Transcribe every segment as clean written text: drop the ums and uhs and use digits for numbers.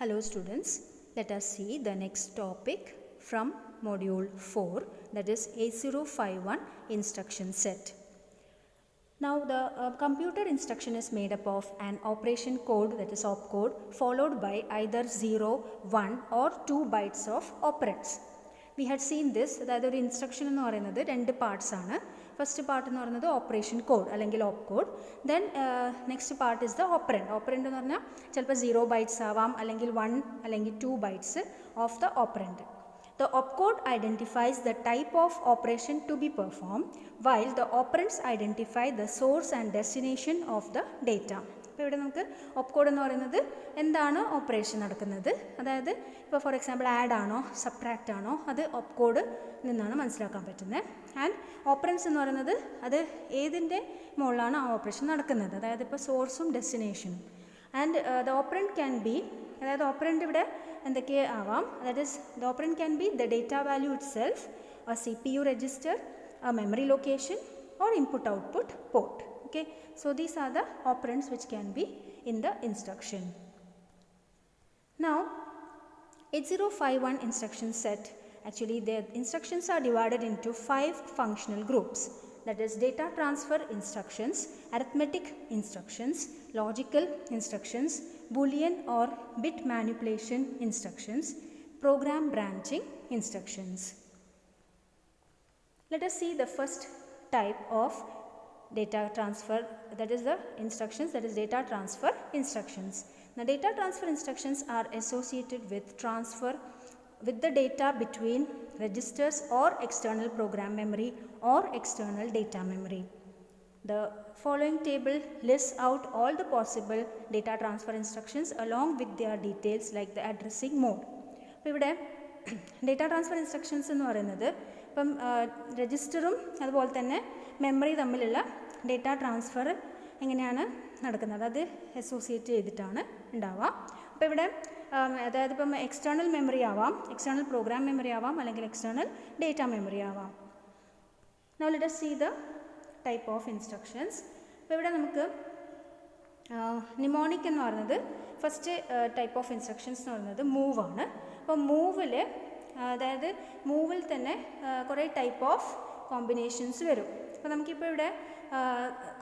Hello students, let us see the next topic from module 4, that is 8051 instruction set. Now the computer instruction is made up of an operation code, that is opcode, followed by either 0, 1 or 2 bytes of operands. We had seen this, that the instruction എന്ന് പറയുന്നത് രണ്ട് parts ആണ്. First part എന്ന് പറയുന്നത് operation code അല്ലെങ്കിൽ op code. Then next part is the operand. Operand എന്ന് പറഞ്ഞാൽ ചിലപ്പോൾ 0 ബൈറ്റ്സ് ആവാം, അല്ലെങ്കിൽ 1 അല്ലെങ്കിൽ 2 bytes of the operand. The opcode identifies the type of operation to be performed, while the operands identify the source and destination of the data. ഇപ്പോൾ ഇവിടെ നമുക്ക് opcode എന്ന് പറയുന്നത് എന്താണ് ഓപ്പറേഷൻ നടക്കുന്നത്, അതായത് ഇപ്പോൾ ഫോർ എക്സാമ്പിൾ ആഡ് ആണോ സബ്ട്രാക്റ്റ് ആണോ അത് ഓപ്കോഡ് നിന്നാണ് മനസ്സിലാക്കാൻ പറ്റുന്നത്. ആൻഡ് ഓപ്പറൻസ് എന്ന് പറയുന്നത് അത് ഏതിൻ്റെ മുകളിലാണ് ആ ഓപ്പറേഷൻ നടക്കുന്നത്, അതായത് ഇപ്പോൾ സോഴ്സും ഡെസ്റ്റിനേഷനും. And the operand can be, അതായത് ഓപ്പറൻഡ് ഇവിടെ എന്തൊക്കെ ആവാം, that is the operand can be the data value itself, a CPU register, a memory location or input output port. Okay, so these are the operands which can be in the instruction. Now 8051 instruction set, actually the instructions are divided into 5 functional groups, that is data transfer instructions, arithmetic instructions, logical instructions, Boolean or bit manipulation instructions, program branching instructions. Let us see the first type of data transfer, that is the instructions, that is data transfer instructions. Now data transfer instructions are associated with transfer with the data between registers or external program memory or external data memory. The following table lists out all the possible data transfer instructions along with their details like the addressing mode. അപ്പോൾ ഇവിടെ data transfer instructions എന്ന് പറയുന്നത് ഇപ്പം രജിസ്റ്ററും അതുപോലെ തന്നെ memory തമ്മിലുള്ള data transfer എങ്ങനെയാണ് നടക്കുന്നത് അത് അസോസിയേറ്റ് ചെയ്തിട്ടാണ് ഉണ്ടാവുക. അപ്പോൾ ഇവിടെ അതായത് ഇപ്പം എക്സ്റ്റേണൽ മെമ്മറി ആവാം, എക്സ്റ്റേണൽ പ്രോഗ്രാം മെമ്മറി ആവാം, അല്ലെങ്കിൽ എക്സ്റ്റേണൽ ഡേറ്റ മെമ്മറി ആവാം. Now let us see the type of instructions. അപ്പോൾ ഇവിടെ നമുക്ക് നിമോണിക് എന്ന് പറയുന്നത് ഫസ്റ്റ് ടൈപ്പ് ഓഫ് ഇൻസ്ട്രക്ഷൻസ് എന്ന് പറയുന്നത് മൂവ് ആണ്. അപ്പോൾ മൂവിൽ, അതായത് മൂവിൽ തന്നെ കുറേ ടൈപ്പ് ഓഫ് കോമ്പിനേഷൻസ് വരും. അപ്പോൾ നമുക്കിപ്പോൾ ഇവിടെ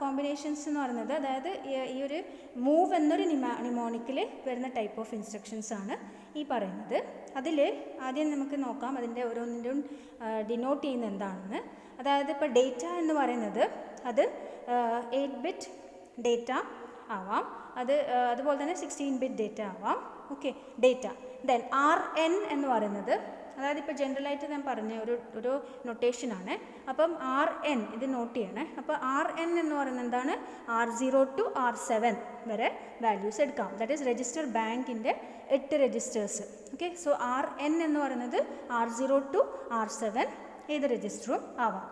കോമ്പിനേഷൻസ് എന്ന് പറയുന്നത്, അതായത് ഈ ഒരു മൂവ് എന്നൊരു നിമോണിക്കിൽ വരുന്ന ടൈപ്പ് ഓഫ് ഇൻസ്ട്രക്ഷൻസ് ആണ് ഈ പറയുന്നത്. അതിൽ ആദ്യം നമുക്ക് നോക്കാം അതിൻ്റെ ഓരോന്നിൻ്റെയും ഡിനോട്ട് ചെയ്യുന്നത് എന്താണെന്ന്. അതായത് ഇപ്പോൾ ഡേറ്റ എന്ന് പറയുന്നത് അത് 8-bit ഡേറ്റ ആവാം, അതുപോലെ തന്നെ 16-bit ഡേറ്റ ആവാം. Okay, data. ദെൻ RN എന്ന് പറയുന്നത്, അതായത് ഇപ്പോൾ ജനറലായിട്ട് ഞാൻ പറഞ്ഞ ഒരു നൊട്ടേഷനാണ്. അപ്പം RN ഇത് നോട്ട് ചെയ്യണേ. അപ്പോൾ RN എന്ന് പറയുന്നത് എന്താണ്, R0 to R7 വരെ വാല്യൂസ് എടുക്കാം. ദാറ്റ് ഈസ് രജിസ്റ്റർ ബാങ്കിൻ്റെ 8 രജിസ്റ്റേഴ്സ്. ഓക്കെ, സോ RN എന്ന് പറയുന്നത് R0 to R7 ഏത് രജിസ്റ്ററും ആവാം.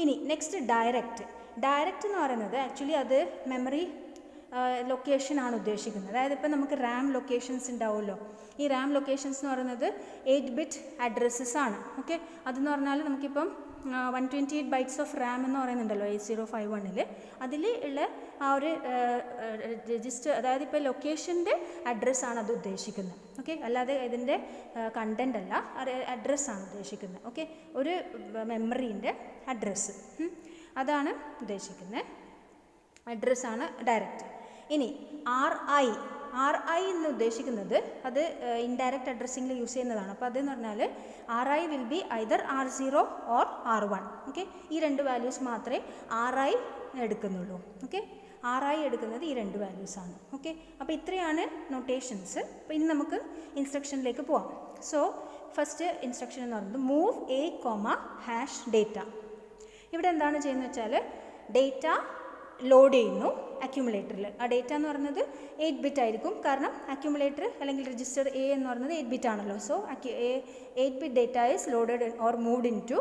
ഇനി നെക്സ്റ്റ് ഡയറക്റ്റ്. ഡയറക്റ്റ് എന്ന് പറയുന്നത് ആക്ച്വലി അത് മെമ്മറി ലൊക്കേഷനാണ് ഉദ്ദേശിക്കുന്നത്. അതായത് ഇപ്പോൾ നമുക്ക് റാം ലൊക്കേഷൻസ് ഉണ്ടാവുമല്ലോ, ഈ റാം ലൊക്കേഷൻസ് എന്ന് പറയുന്നത് 8-bit അഡ്രസ്സസ് ആണ്. ഓക്കെ, അതെന്ന് പറഞ്ഞാൽ നമുക്കിപ്പം 128 ബൈറ്റ്സ് ഓഫ് റാം എന്ന് പറയുന്നുണ്ടല്ലോ 8051-ൽ, അതിൽ ഉള്ള ആ ഒരു രജിസ്റ്റർ, അതായത് ഇപ്പോൾ ലൊക്കേഷൻ്റെ അഡ്രസ്സാണ് അത് ഉദ്ദേശിക്കുന്നത്. ഓക്കെ, അല്ലാതെ ഇതിൻ്റെ കണ്ടൻ്റ് അല്ല, അഡ്രസ്സാണ് ഉദ്ദേശിക്കുന്നത്. ഓക്കെ, ഒരു മെമ്മറീൻ്റെ അഡ്രസ്സ് അതാണ് ഉദ്ദേശിക്കുന്നത്, അഡ്രസ്സാണ് ഡയറക്റ്റ്. ഇനി RI എന്ന് ഉദ്ദേശിക്കുന്നത് അത് ഇൻഡയറക്റ്റ് അഡ്രസ്സിങ്ങിൽ യൂസ് ചെയ്യുന്നതാണ്. അപ്പോൾ അതെന്ന് പറഞ്ഞാൽ RI will be either R0 or R1. Okay, ഈ രണ്ട് വാല്യൂസ് മാത്രമേ RI എടുക്കുന്നുള്ളൂ. ഓക്കെ, RI എടുക്കുന്നത് ഈ രണ്ട് വാല്യൂസാണ്. ഓക്കെ, അപ്പോൾ ഇത്രയാണ് നൊട്ടേഷൻസ്. അപ്പോൾ ഇനി നമുക്ക് ഇൻസ്ട്രക്ഷനിലേക്ക് പോവാം. സോ ഫസ്റ്റ് ഇൻസ്ട്രക്ഷൻ എന്ന് പറയുന്നത് മൂവ് A,#data. ഇവിടെ എന്താണ് ചെയ്യുന്നത് വെച്ചാൽ ഡേറ്റ ലോഡ് ചെയ്യുന്നു അക്യുമുലേറ്ററിൽ. ആ ഡേറ്റ എന്ന് പറയുന്നത് 8-bit ആയിരിക്കും, കാരണം അക്യുമുലേറ്റർ അല്ലെങ്കിൽ രജിസ്റ്റർ A എന്ന് പറയുന്നത് 8-bit ആണല്ലോ. So 8-bit data is loaded or moved into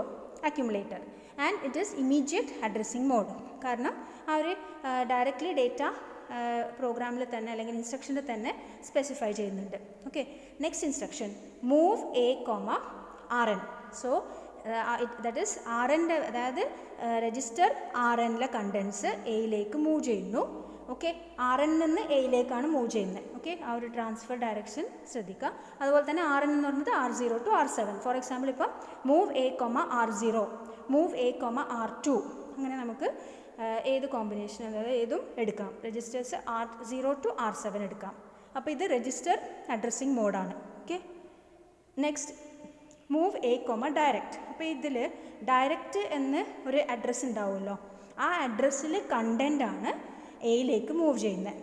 accumulator and it is immediate addressing mode, കാരണം ആ ഒരു ഡയറക്റ്റ്ലി ഡേറ്റ പ്രോഗ്രാമിൽ തന്നെ അല്ലെങ്കിൽ ഇൻസ്ട്രക്ഷനിൽ തന്നെ സ്പെസിഫൈ ചെയ്യുന്നുണ്ട്. Okay, next instruction move A,RN. So that is RN, അതായത് രജിസ്റ്റർ RNലെ കണ്ടൻസ് എയിലേക്ക് മൂവ് ചെയ്യുന്നു. ഓക്കെ, RN നിന്ന് എയിലേക്കാണ് മൂവ് ചെയ്യുന്നത്. ഓക്കെ, ആ ഒരു ട്രാൻസ്ഫർ ഡയറക്ഷൻ ശ്രദ്ധിക്കുക. അതുപോലെ തന്നെ RN എന്ന് പറയുന്നത് R0 to R7. For example ഇപ്പം move A, R0, move A, R2, അങ്ങനെ നമുക്ക് ഏത് കോമ്പിനേഷൻ അതായത് ഏതും എടുക്കാം. രജിസ്റ്റേഴ്സ് R0 to R7 എടുക്കാം. അപ്പോൾ ഇത് രജിസ്റ്റർ അഡ്രസ്സിങ് മോഡാണ്. Okay, next move A, direct. അപ്പോൾ ഇതിൽ ഡയറക്റ്റ് എന്ന് ഒരു അഡ്രസ്സ് ഉണ്ടാവുമല്ലോ, ആ അഡ്രസ്സിൽ കണ്ടൻ്റാണ് എയിലേക്ക് മൂവ് ചെയ്യുന്നത്.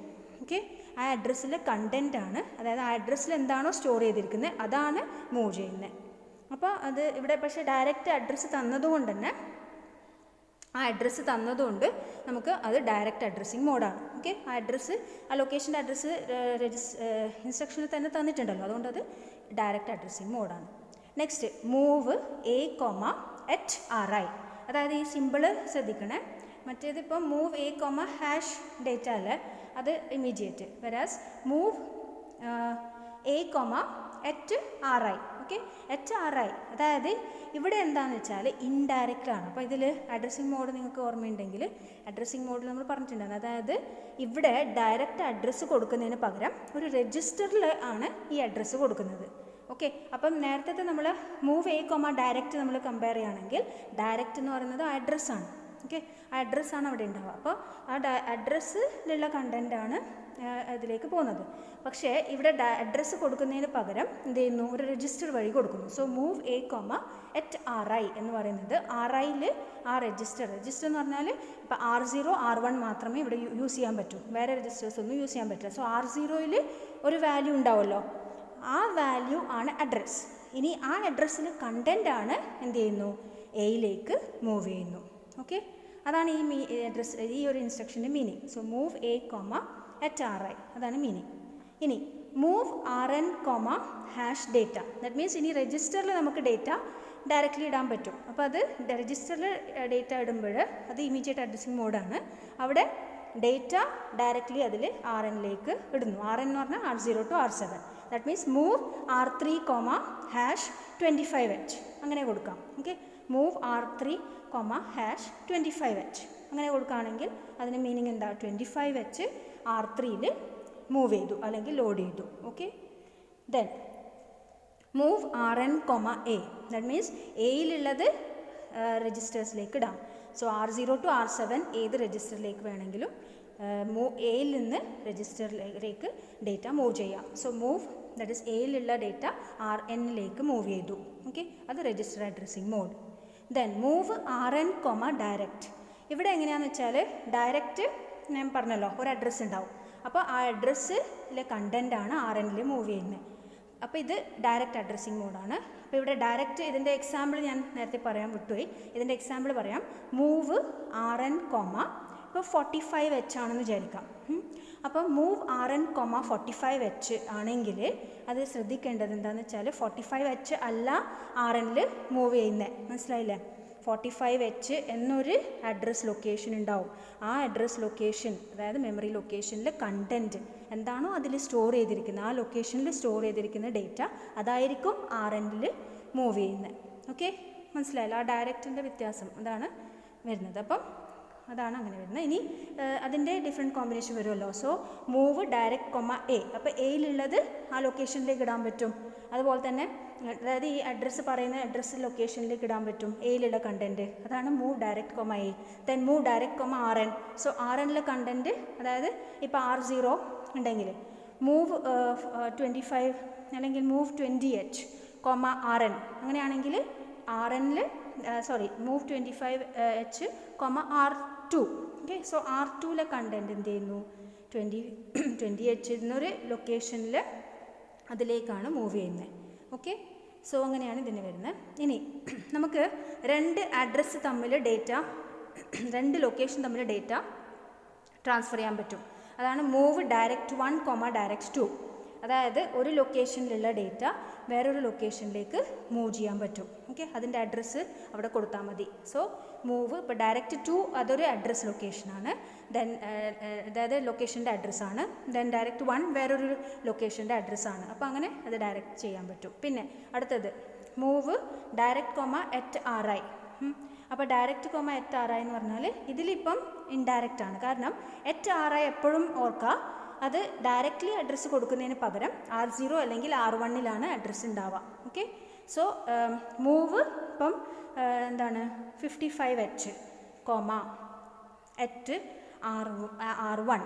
ഓക്കെ, ആ അഡ്രസ്സിലെ കണ്ടൻ്റാണ്, അതായത് ആ അഡ്രസ്സിൽ എന്താണോ സ്റ്റോർ ചെയ്തിരിക്കുന്നത് അതാണ് മൂവ് ചെയ്യുന്നത്. അപ്പോൾ അത് ഇവിടെ പക്ഷേ ഡയറക്റ്റ് അഡ്രസ്സ് തന്നതുകൊണ്ട് തന്നെ ആ അഡ്രസ്സ് തന്നതുകൊണ്ട് നമുക്ക് അത് ഡയറക്റ്റ് അഡ്രസ്സിങ് മോഡാണ്. ഓക്കെ, ആ അഡ്രസ്സ് ആ ലൊക്കേഷൻ്റെ അഡ്രസ്സ് ഇൻസ്ട്രക്ഷനിൽ തന്നെ തന്നിട്ടുണ്ടല്ലോ, അതുകൊണ്ട് അത് ഡയറക്റ്റ് അഡ്രസ്സിങ് മോഡാണ്. Next move A, @RI. അതായത് ഈ സിമ്പിള് ശ്രദ്ധിക്കണേ. മറ്റേതിപ്പോൾ മൂവ് A, #data അല്ലേ, അത് immediate. Versus move A, @RI. Okay, @RI അതായത് ഇവിടെ എന്താണെന്ന് വെച്ചാൽ ഇൻഡയറക്റ്റ് ആണ്. അപ്പോൾ ഇതിൽ അഡ്രസ്സിങ് മോഡ് നിങ്ങൾക്ക് ഓർമ്മയുണ്ടെങ്കിൽ അഡ്രസ്സിങ് മോഡിൽ നമ്മൾ പറഞ്ഞിട്ടുണ്ടായിരുന്നു, അതായത് ഇവിടെ ഡയറക്റ്റ് അഡ്രസ്സ് കൊടുക്കുന്നതിന് പകരം ഒരു രജിസ്റ്ററിൽ ആണ് ഈ അഡ്രസ്സ് കൊടുക്കുന്നത്. ഓക്കെ, അപ്പം നേരത്തെ നമ്മൾ മൂവ് A, ഡയറക്റ്റ് നമ്മൾ കമ്പയർ ചെയ്യുകയാണെങ്കിൽ ഡയറക്റ്റ് എന്ന് പറയുന്നത് അഡ്രസ്സാണ്. ഓക്കെ, ആ അഡ്രസ്സാണ് അവിടെ ഉണ്ടാവുക. അപ്പോൾ ആ അഡ്രസ്സിലുള്ള കണ്ടൻ്റാണ് അതിലേക്ക് പോകുന്നത്. പക്ഷേ ഇവിടെ അഡ്രസ്സ് കൊടുക്കുന്നതിന് പകരം എന്ത് ചെയ്യുന്നു, ഒരു രജിസ്റ്റർ വഴി കൊടുക്കുന്നു. സോ മൂവ് A, @RI എന്ന് പറയുന്നത് RIയിൽ ആ രജിസ്റ്റർ എന്ന് പറഞ്ഞാൽ ഇപ്പോൾ R0, R1 മാത്രമേ ഇവിടെ യൂസ് ചെയ്യാൻ പറ്റൂ, വേറെ രജിസ്റ്റേഴ്സ് ഒന്നും യൂസ് ചെയ്യാൻ പറ്റില്ല. സോ R0യിൽ ഒരു വാല്യൂ ഉണ്ടാവുമല്ലോ, ആ വാല്യൂ ആണ് അഡ്രസ്സ്. ഇനി ആ അഡ്രസ്സിൽ കണ്ടൻ്റാണ് എന്ത് ചെയ്യുന്നു, എയിലേക്ക് മൂവ് ചെയ്യുന്നു. ഓക്കെ, അതാണ് ഈ അഡ്രസ് ഈ ഒരു ഇൻസ്ട്രക്ഷൻ്റെ meaning. So move A, @RI അതാണ് മീനിങ്. ഇനി move RN, #data. That means ഇനി രജിസ്റ്ററിൽ നമുക്ക് ഡേറ്റ ഡയറക്റ്റ്ലി ഇടാൻ പറ്റും. അപ്പോൾ അത് രജിസ്റ്ററിൽ ഡേറ്റ ഇടുമ്പോൾ അത് ഇമീഡിയറ്റ് അഡ്രസ്സിങ് മോഡാണ്. അവിടെ ഡേറ്റ ഡയറക്റ്റ്ലി അതിൽ RNലേക്ക് ഇടുന്നു. RN എന്ന് പറഞ്ഞാൽ R0 to R7. That means move R3, #25H അങ്ങനെ കൊടുക്കാം. ഓക്കെ, മൂവ് R3, #25H അങ്ങനെ കൊടുക്കുകയാണെങ്കിൽ അതിന് മീനിങ് എന്താ, 25H R3യിൽ മൂവ് ചെയ്തു അല്ലെങ്കിൽ ലോഡ് ചെയ്തു. Okay, then move RN, A. That means എയിലുള്ളത് രജിസ്റ്റേഴ്സിലേക്ക് ഇടാം. സോ R0 to R7 ഏത് രജിസ്റ്ററിലേക്ക് വേണമെങ്കിലും എയിൽ നിന്ന് രജിസ്റ്ററിലേക്ക് ഡേറ്റ മൂവ് ചെയ്യാം. സോ മൂവ് ദാറ്റ് ഈസ് എയിലുള്ള ഡേറ്റ RNലേക്ക് മൂവ് ചെയ്തു. ഓക്കെ, അത് register addressing mode. Then move RN, direct. ഇവിടെ എങ്ങനെയാണെന്ന് വെച്ചാൽ ഡയറക്റ്റ് ഞാൻ പറഞ്ഞല്ലോ ഒരു അഡ്രസ്സ് ഉണ്ടാവും. അപ്പോൾ ആ അഡ്രസ്സിലെ കണ്ടൻ്റാണ് RNൽ മൂവ് ചെയ്യുന്നത്. അപ്പോൾ ഇത് ഡയറക്റ്റ് അഡ്രസ്സിങ് മോഡാണ്. അപ്പോൾ ഇവിടെ ഡയറക്റ്റ് ഇതിൻ്റെ എക്സാമ്പിൾ ഞാൻ നേരത്തെ പറയാൻ വിട്ടുപോയി. ഇതിൻ്റെ എക്സാമ്പിൾ പറയാം. മൂവ് RN, ഇപ്പോൾ 45H ആണെന്ന് വിചാരിക്കാം. അപ്പോൾ മൂവ് RN, 45H ആണെങ്കിൽ അത് ശ്രദ്ധിക്കേണ്ടത് എന്താണെന്ന് വെച്ചാൽ 45H അല്ല RNൽ മൂവ് ചെയ്യുന്നത്. മനസ്സിലായില്ലേ? 45H എന്നൊരു അഡ്രസ് ലൊക്കേഷൻ ഉണ്ടാവും. ആ അഡ്രസ് ലൊക്കേഷൻ അതായത് മെമ്മറി ലൊക്കേഷനിൽ കണ്ടൻറ്റ് എന്താണോ അതിൽ സ്റ്റോർ ചെയ്തിരിക്കുന്നത്, ആ ലൊക്കേഷനിൽ സ്റ്റോർ ചെയ്തിരിക്കുന്ന ഡേറ്റ അതായിരിക്കും RNൽ മൂവ് ചെയ്യുന്നത്. ഓക്കെ, മനസ്സിലായല്ലോ? ആ ഡയറക്റ്റിൻ്റെ വ്യത്യാസം അതാണ് വരുന്നത്. അപ്പം അതാണ് അങ്ങനെ വരുന്നത്. ഇനി അതിൻ്റെ ഡിഫറെൻറ്റ് കോമ്പിനേഷൻ വരുമല്ലോ. So move direct, A. അപ്പോൾ എയിലുള്ളത് ആ ലൊക്കേഷനിലേക്ക് ഇടാൻ പറ്റും. അതുപോലെ തന്നെ അതായത് ഈ അഡ്രസ്സ് പറയുന്ന അഡ്രസ്സ് ലൊക്കേഷനിലേക്ക് ഇടാൻ പറ്റും എയിലുള്ള കണ്ടൻറ്റ്. അതാണ് move direct, A. Then move direct, RN. So RNലെ കണ്ടൻറ്റ് അതായത് ഇപ്പോൾ R0 ഉണ്ടെങ്കിൽ മൂവ് 25 അല്ലെങ്കിൽ മൂവ് 20H, RN അങ്ങനെയാണെങ്കിൽ RNൽ move 25H, R2. Okay, so R2ലെ കണ്ടൻറ്റ് എന്ത് ചെയ്യുന്നു, 20H എന്നൊരു ലൊക്കേഷനിൽ അതിലേക്കാണ് മൂവ് ചെയ്യുന്നത്. ഓക്കെ, സോ അങ്ങനെയാണ് ഇതിന് വരുന്നത്. ഇനി നമുക്ക് രണ്ട് അഡ്രസ്സ് തമ്മിൽ ഡേറ്റ, രണ്ട് ലൊക്കേഷൻ തമ്മിൽ ഡേറ്റ ട്രാൻസ്ഫർ ചെയ്യാൻ പറ്റും. അതാണ് മൂവ് ഡയറക്റ്റ് 1, ഡയറക്റ്റ് 2. അതായത് ഒരു ലൊക്കേഷനിലുള്ള ഡേറ്റ വേറൊരു ലൊക്കേഷനിലേക്ക് മൂവ് ചെയ്യാൻ പറ്റും. ഓക്കെ, അതിൻ്റെ അഡ്രസ്സ് അവിടെ കൊടുത്താൽ മതി. സോ മൂവ് ഇപ്പോൾ ഡയറക്റ്റ് 2 അതൊരു അഡ്രസ് ലൊക്കേഷനാണ്, ദെൻ അതായത് ലൊക്കേഷൻ്റെ അഡ്രസ്സാണ്. ദെൻ ഡയറക്റ്റ് 1 വേറൊരു ലൊക്കേഷൻ്റെ അഡ്രസ്സാണ്. അപ്പോൾ അങ്ങനെ അത് ഡയറക്റ്റ് ചെയ്യാൻ പറ്റും. പിന്നെ അടുത്തത് മൂവ് ഡയറക്റ്റ്, @RI. അപ്പോൾ direct comma at R I എന്ന് പറഞ്ഞാൽ ഇതിലിപ്പം ഇൻഡയറക്റ്റ് ആണ്. കാരണം എറ്റ് ആർ ഐ എപ്പോഴും ഓർക്കുക, അത് ഡയറക്റ്റ്ലി അഡ്രസ്സ് കൊടുക്കുന്നതിന് പകരം R0 അല്ലെങ്കിൽ R1 അഡ്രസ്സ് ഉണ്ടാവുക. ഓക്കെ, സോ മൂവ് ഇപ്പം എന്താണ് 55H comma at R1.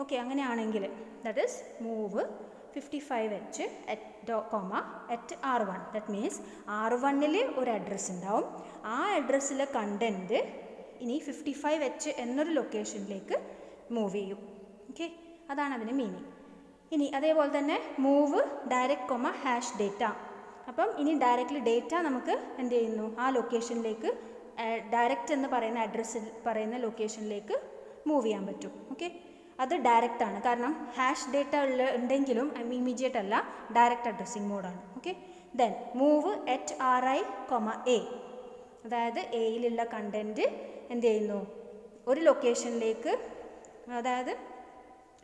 Okay അങ്ങനെയാണെങ്കിൽ that is move 55H comma at R1. That means R1 ഒരു അഡ്രസ്സ് ഉണ്ടാവും. ആ അഡ്രസ്സിലെ കണ്ടൻറ്റ് ഇനി 55H എന്നൊരു ലൊക്കേഷനിലേക്ക് മൂവ് ചെയ്യും. ഓക്കെ, അതാണ് അതിന് മീനിങ്. ഇനി അതേപോലെ തന്നെ move direct comma hash data. അപ്പം ഇനി ഡയറക്റ്റ്ലി ഡേറ്റ നമുക്ക് എന്ത് ചെയ്യുന്നു, ആ ലൊക്കേഷനിലേക്ക് ഡയറക്റ്റ് എന്ന് പറയുന്ന അഡ്രസ്സിൽ പറയുന്ന ലൊക്കേഷനിലേക്ക് മൂവ് ചെയ്യാൻ പറ്റും. ഓക്കെ, അത് ഡയറക്റ്റ് ആണ്. കാരണം ഹാഷ് ഡേറ്റ ഉണ്ടെങ്കിലും ഇമ്മീഡിയറ്റ് അല്ല, ഡയറക്റ്റ് അഡ്രസ്സിങ് മോഡാണ്. Okay, then move at RI, A. അതായത് എയിലുള്ള കണ്ടൻറ്റ് എന്ത് ചെയ്യുന്നു, ഒരു ലൊക്കേഷനിലേക്ക്, അതായത്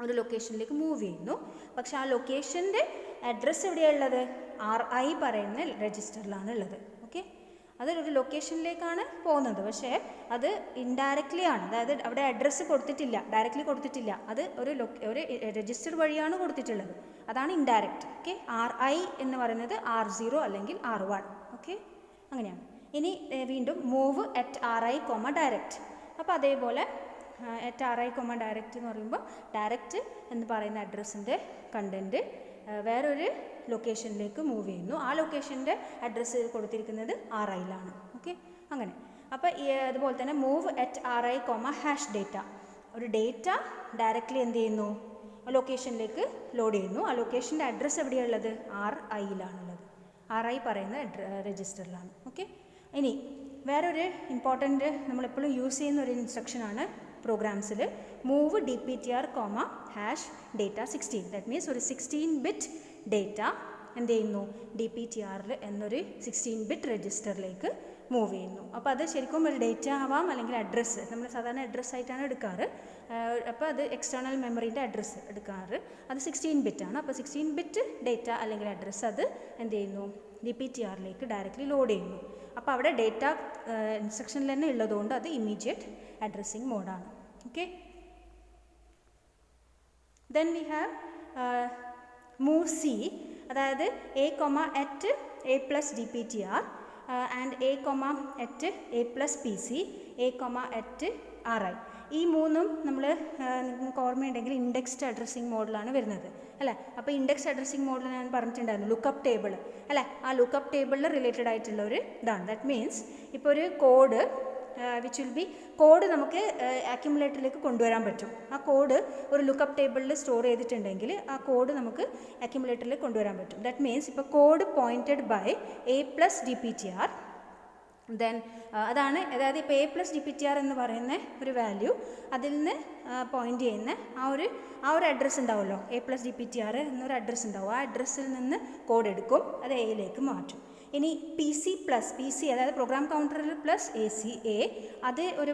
ഒരു ലൊക്കേഷനിലേക്ക് മൂവ് ചെയ്യുന്നു. പക്ഷെ ആ ലൊക്കേഷൻ്റെ അഡ്രസ്സ് എവിടെയാണുള്ളത്, RI പറയുന്ന രജിസ്റ്ററിലാണ് ഉള്ളത്. ഓക്കെ, അതൊരു ലൊക്കേഷനിലേക്കാണ് പോകുന്നത്, പക്ഷേ അത് ഇൻഡയറക്റ്റ്ലി ആണ്. അതായത് അവിടെ അഡ്രസ്സ് കൊടുത്തിട്ടില്ല, ഡയറക്റ്റ്ലി കൊടുത്തിട്ടില്ല, അത് ഒരു രജിസ്റ്റർ വഴിയാണ് കൊടുത്തിട്ടുള്ളത്. അതാണ് ഇൻഡയറക്റ്റ്. ഓക്കെ, RI എന്ന് പറയുന്നത് R0 അല്ലെങ്കിൽ R1. ഓക്കെ, അങ്ങനെയാണ്. ഇനി വീണ്ടും മൂവ് അറ്റ് RI, ഡയറക്റ്റ്. അപ്പോൾ അതേപോലെ അറ്റ് RI, ഡയറക്റ്റ് എന്ന് പറയുമ്പോൾ ഡയറക്റ്റ് എന്ന് പറയുന്ന അഡ്രസ്സിൻ്റെ കണ്ടൻറ്റ് വേറൊരു ലൊക്കേഷനിലേക്ക് മൂവ് ചെയ്യുന്നു. ആ ലൊക്കേഷൻ്റെ അഡ്രസ്സ് കൊടുത്തിരിക്കുന്നത് RIയിലാണ്. ഓക്കെ, അങ്ങനെ. അപ്പോൾ അതുപോലെ തന്നെ move at RI, hash data. ഒരു ഡേറ്റ ഡയറക്റ്റ്ലി എന്ത് ചെയ്യുന്നു, ലൊക്കേഷനിലേക്ക് ലോഡ് ചെയ്യുന്നു. ആ ലൊക്കേഷൻ്റെ അഡ്രസ്സ് എവിടെയാണുള്ളത്, RIയിലാണുള്ളത്. RI പറയുന്ന രജിസ്റ്ററിലാണ്. ഓക്കെ, ഇനി വേറൊരു ഇമ്പോർട്ടൻ്റ് നമ്മളെപ്പോഴും യൂസ് ചെയ്യുന്ന ഒരു ഇൻസ്ട്രക്ഷനാണ് പ്രോഗ്രാംസിൽ move DPTR, hash data 16. That means ഒരു 16-bit ഡേറ്റ എന്ത് ചെയ്യുന്നു, DPTR എന്നൊരു 16-bit രജിസ്റ്ററിലേക്ക് മൂവ് ചെയ്യുന്നു. അപ്പോൾ അത് ശരിക്കും ഒരു ഡേറ്റ ആവാം, അല്ലെങ്കിൽ അഡ്രസ്സ്. നമ്മൾ സാധാരണ അഡ്രസ്സായിട്ടാണ് എടുക്കാറ്. അപ്പോൾ അത് എക്സ്റ്റേണൽ മെമ്മറീൻ്റെ അഡ്രസ്സ് എടുക്കാറ്. അത് 16-bit ആണ്. അപ്പോൾ 16-bit ഡേറ്റ അല്ലെങ്കിൽ അഡ്രസ്സ് അത് എന്ത് ചെയ്യുന്നു, DPTRലേക്ക് ഡയറക്റ്റ്ലി ലോഡ് ചെയ്യുന്നു. അപ്പോൾ അവിടെ ഡേറ്റ ഇൻസ്ട്രക്ഷനിൽ തന്നെ ഉള്ളതുകൊണ്ട് അത് ഇമ്മീഡിയറ്റ് അഡ്രസ്സിങ് മോഡാണ്. Okay, then we have move C. അതായത് A, at A plus DPTR and A, at A plus PC, A, at RI. ഈ മൂന്നും നമ്മൾ നിങ്ങൾക്ക് ഓർമ്മയുണ്ടെങ്കിൽ ഇൻഡെക്സ്ഡ് അഡ്രസ്സിങ് മോഡലാണ് വരുന്നത് അല്ലേ. അപ്പോൾ ഇൻഡെക്സ്ഡ് അഡ്രസ്സിങ് മോഡൽ ഞാൻ പറഞ്ഞിട്ടുണ്ടായിരുന്നു, ലുക്കപ്പ് ടേബിൾ അല്ലേ. ആ ലുക്കപ്പ് ടേബിളിൽ റിലേറ്റഡ് ആയിട്ടുള്ള ഒരു ഇതാണ്. ദാറ്റ് മീൻസ് ഇപ്പോൾ ഒരു code which will be code നമുക്ക് അക്യുമുലേറ്ററിലേക്ക് കൊണ്ടുവരാൻ പറ്റും. ആ കോഡ് ഒരു ലുക്കപ്പ് ടേബിളിൽ സ്റ്റോർ ചെയ്തിട്ടുണ്ടെങ്കിൽ ആ കോഡ് നമുക്ക് അക്യുമുലേറ്ററിലേക്ക് കൊണ്ടുവരാൻ പറ്റും. ദാറ്റ് മീൻസ് ഇപ്പോൾ code pointed by A plus DPTR. Then അതാണ്, അതായത് ഇപ്പോൾ A plus DPTR എന്ന് പറയുന്ന ഒരു വാല്യൂ, അതിൽ നിന്ന് പോയിൻ്റ് ചെയ്യുന്ന ആ ഒരു അഡ്രസ്സ് ഉണ്ടാവുമല്ലോ, A plus DPTR എന്നൊരു അഡ്രസ്സ് ഉണ്ടാവും. ആ അഡ്രസ്സിൽ നിന്ന് കോഡ് എടുക്കും, അത് Aയിലേക്ക് മാറ്റും. ഇനി PC plus PC, അതായത് പ്രോഗ്രാം കൗണ്ടറിൽ പ്ലസ് A അത് ഒരു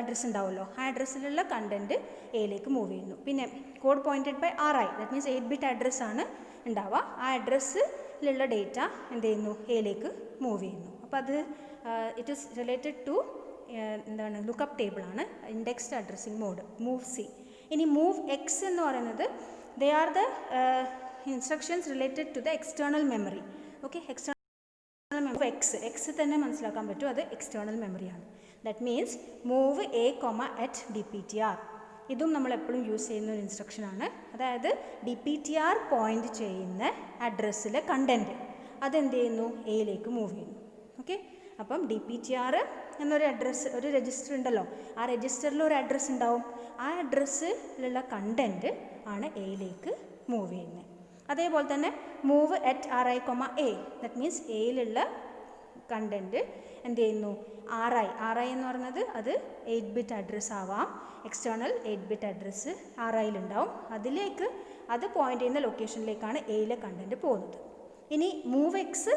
അഡ്രസ്സ് ഉണ്ടാവുമല്ലോ, ആ അഡ്രസ്സിലുള്ള കണ്ടൻറ്റ് Aയിലേക്ക് മൂവ് ചെയ്യുന്നു. പിന്നെ code pointed by RI, that means 8-bit അഡ്രസ്സാണ് ഉണ്ടാവുക. ആ അഡ്രസ്സിലുള്ള ഡേറ്റ എന്ത് ചെയ്യുന്നു, Aയിലേക്ക് മൂവ് ചെയ്യുന്നു. അപ്പോൾ അത് ഇറ്റ് ഈസ് റിലേറ്റഡ് ടു എന്താണ്, ലുക്കപ്പ് ടേബിളാണ്, indexed addressing mode move C. ഇനി മൂവ് X എന്ന് പറയുന്നത് they are the instructions related to the external memory. Okay, external X തന്നെ മനസ്സിലാക്കാൻ പറ്റും, അത് എക്സ്റ്റേണൽ മെമ്മറിയാണ്. That means move A, at DPTR. ഇതും നമ്മളെപ്പോഴും യൂസ് ചെയ്യുന്ന ഒരു ഇൻസ്ട്രക്ഷനാണ്. അതായത് DPTR പോയിൻ്റ് ചെയ്യുന്ന അഡ്രസ്സിലെ കണ്ടൻറ്റ് അതെന്ത് ചെയ്യുന്നു, Aയിലേക്ക് മൂവ് ചെയ്യുന്നു. ഓക്കെ, അപ്പം DPTR എന്നൊരു അഡ്രസ്സ്, ഒരു രജിസ്റ്റർ ഉണ്ടല്ലോ, ആ രജിസ്റ്ററിൽ ഒരു അഡ്രസ്സ് ഉണ്ടാവും. ആ അഡ്രസ്സിലുള്ള കണ്ടൻറ്റ് ആണ് Aയിലേക്ക് മൂവ് ചെയ്യുന്നത്. അതേപോലെ തന്നെ move at RI, A. That means Aയിലുള്ള കണ്ടൻറ്റ് എന്ത് ചെയ്യുന്നു, RI എന്ന് പറയുന്നത് അത് 8-bit അഡ്രസ്സ് ആവാം, എക്സ്റ്റേണൽ 8-bit അഡ്രസ്സ് RIയിലുണ്ടാവും. അതിലേക്ക് അത് പോയിൻ്റ് ചെയ്യുന്ന ലൊക്കേഷനിലേക്കാണ് Aയിലെ കണ്ടൻറ്റ് പോകുന്നത്. ഇനി move X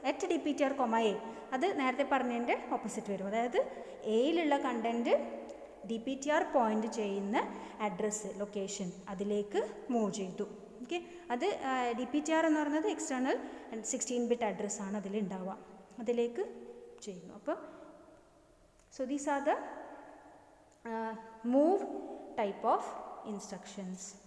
at DPTR, A. അത് നേരത്തെ പറഞ്ഞതിൻ്റെ ഓപ്പോസിറ്റ് വരും. അതായത് Aയിലുള്ള കണ്ടൻറ്റ് DPTR പോയിൻ്റ് ചെയ്യുന്ന അഡ്രസ്സ് ലൊക്കേഷൻ അതിലേക്ക് മൂവ് ചെയ്തു. ഓക്കെ, അത് DPTR എന്ന് പറയുന്നത് എക്സ്റ്റേണൽ 16-bit അഡ്രസ്സാണ് അതിലുണ്ടാവുക, അതിലേക്ക് ചെയ്യുന്നു. അപ്പോൾ so these are the move type of instructions.